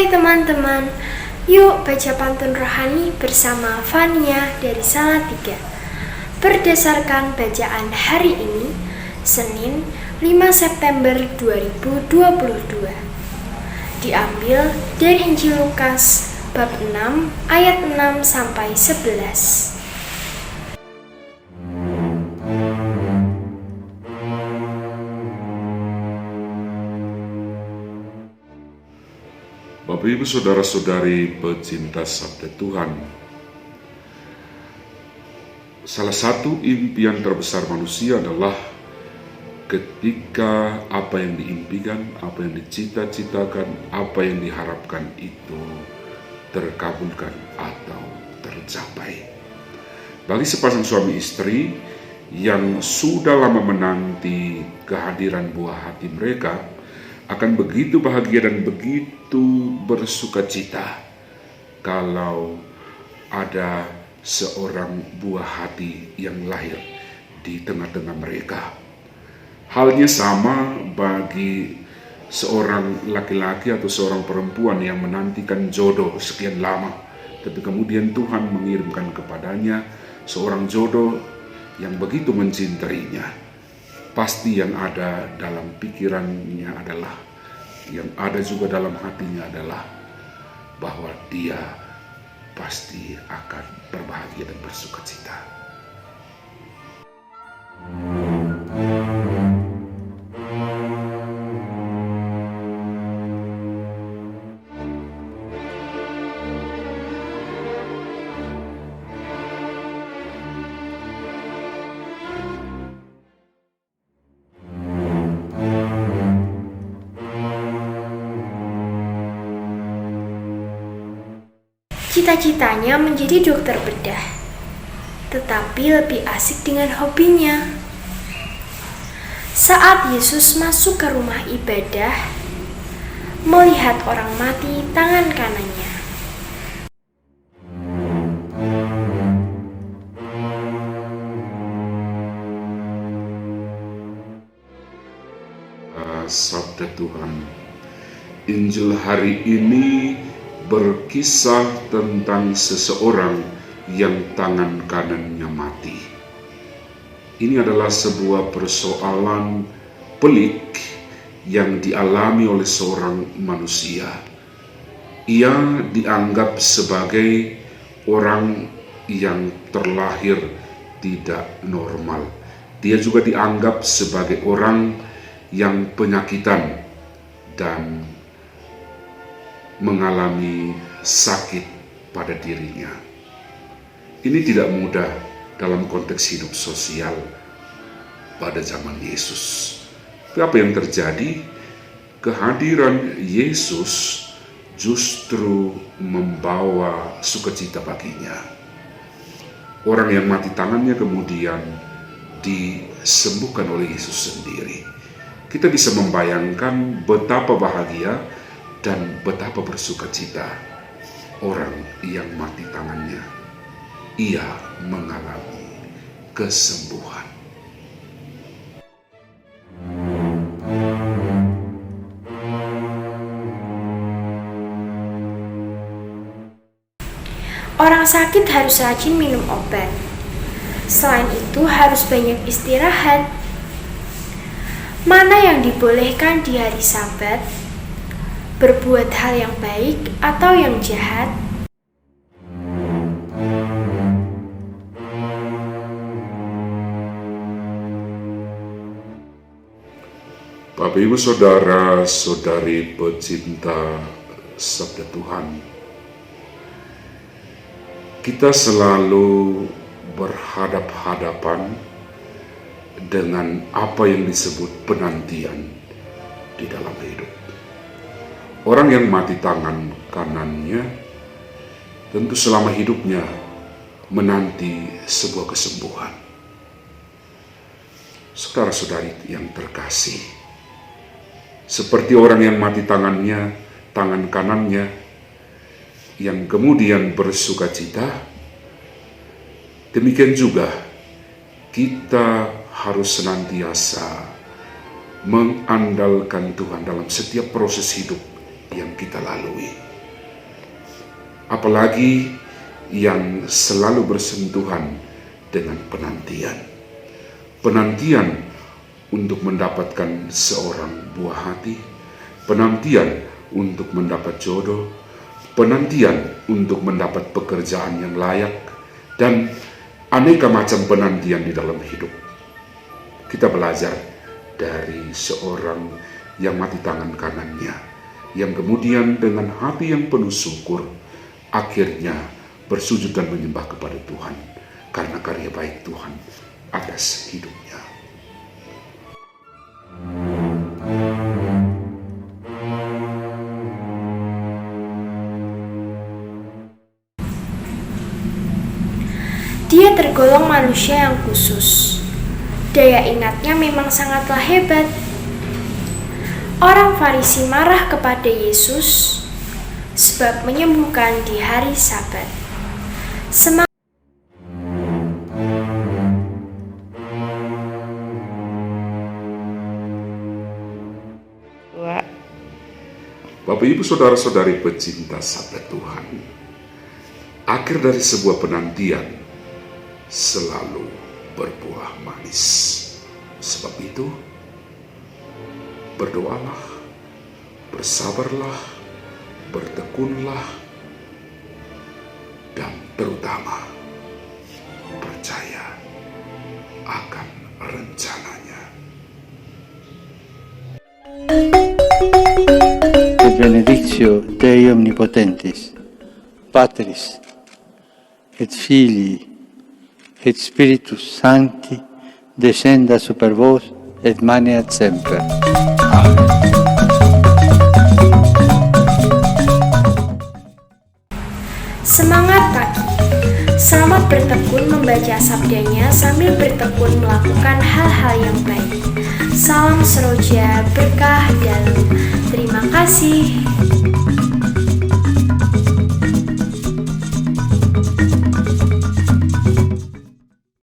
Hai teman-teman, yuk baca pantun rohani bersama Fania dari Salatiga. Berdasarkan bacaan hari ini, Senin 5 September 2022. Diambil dari Injil Lukas bab 6 ayat 6 sampai 11. Bapak Ibu Saudara-saudari pecinta sabda Tuhan, salah satu impian terbesar manusia adalah ketika apa yang diimpikan, apa yang dicita-citakan, apa yang diharapkan itu terkabulkan atau tercapai. Bagi sepasang suami istri yang sudah lama menanti kehadiran buah hati mereka, akan begitu bahagia dan begitu bersuka cita kalau ada seorang buah hati yang lahir di tengah-tengah mereka. Halnya sama bagi seorang laki-laki atau seorang perempuan yang menantikan jodoh sekian lama, tapi kemudian Tuhan mengirimkan kepadanya seorang jodoh yang begitu mencintainya. Pasti yang ada dalam pikirannya adalah, yang ada juga dalam hatinya adalah bahwa dia pasti akan berbahagia dan bersuka cita. Cita-citanya menjadi dokter bedah, tetapi lebih asik dengan hobinya. Saat Yesus masuk ke rumah ibadah, melihat orang mati tangan kanannya. Sabda Tuhan, Injil hari ini berkisah tentang seseorang yang tangan kanannya mati. Ini adalah sebuah persoalan pelik yang dialami oleh seorang manusia. Ia dianggap sebagai orang yang terlahir tidak normal. Dia juga dianggap sebagai orang yang penyakitan dan mengalami sakit pada dirinya. Ini tidak mudah dalam konteks hidup sosial pada zaman Yesus. Tapi apa yang terjadi? Kehadiran Yesus justru membawa sukacita baginya. Orang yang mati tangannya kemudian disembuhkan oleh Yesus sendiri. Kita bisa membayangkan betapa bahagia dan betapa bersuka cita orang yang mati tangannya. Ia mengalami kesembuhan. Orang sakit harus rajin minum obat. Selain itu harus banyak istirahat. Mana yang dibolehkan di hari Sabat? Berbuat hal yang baik atau yang jahat? Bapak Ibu Saudara-saudari pecinta sabda Tuhan, kita selalu berhadap-hadapan dengan apa yang disebut penantian di dalam hidup. Orang yang mati tangan kanannya tentu selama hidupnya menanti sebuah kesembuhan. Saudara-saudari yang terkasih, seperti orang yang mati tangan kanannya, yang kemudian bersuka cita, demikian juga kita harus senantiasa mengandalkan Tuhan dalam setiap proses hidup yang kita lalui. apalagi yang selalu bersentuhan dengan penantian. Penantian untuk mendapatkan seorang buah hati, penantian untuk mendapat jodoh, penantian untuk mendapat pekerjaan yang layak, dan aneka macam penantian di dalam hidup. Kita belajar dari seorang yang mati tangan kanannya, yang kemudian dengan hati yang penuh syukur, akhirnya bersujud dan menyembah kepada Tuhan, karena karya baik Tuhan atas hidupnya. Dia tergolong manusia yang khusus. Daya ingatnya memang sangatlah hebat. Orang Farisi marah kepada Yesus sebab menyembuhkan di hari Sabat. Bapak Ibu Saudara-saudari pecinta sabda Tuhan, akhir dari sebuah penantian selalu berbuah manis. Sebab itu, berdoalah, bersabarlah, bertekunlah, dan terutama percaya akan rencananya. Benedictio Dei Omnipotentis, Patris, et Filii, et Spiritus Sancti, descenda super vos, et maneat semper. Amen. Semangat pagi. Selamat bertekun membaca sabdanya sambil bertekun melakukan hal-hal yang baik. Salam seroja, berkah dalam. Terima kasih.